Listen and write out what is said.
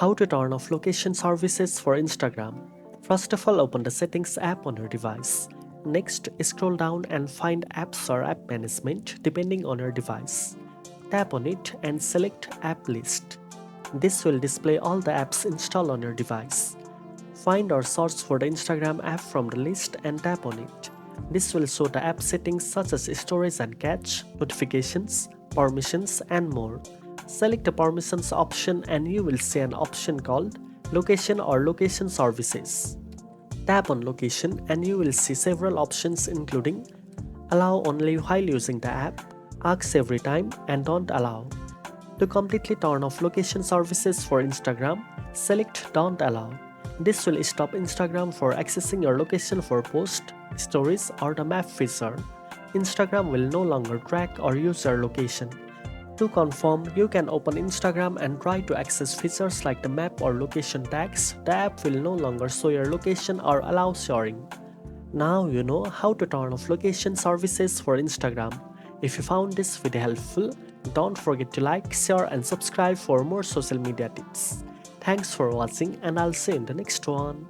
How to turn off location services for Instagram. First of all, open the Settings app on your device. Next, scroll down and find Apps or App Management depending on your device. Tap on it and select App List. This will display all the apps installed on your device. Find or search for the Instagram app from the list and tap on it. This will show the app settings such as storage and cache, notifications, permissions, and more. Select the permissions option and you will see an option called Location or Location Services. Tap on Location and you will see several options including Allow only while using the app, Ask every time, and Don't allow. To completely turn off location services for Instagram, select Don't allow. This will stop Instagram for accessing your location for post, stories, or the map feature. Instagram will no longer track or use your location. To confirm, you can open Instagram and try to access features like the map or location tags. The app will no longer show your location or allow sharing. Now you know how to turn off location services for Instagram. If you found this video helpful, don't forget to like, share, and subscribe for more social media tips. Thanks for watching, and I'll see you in the next one.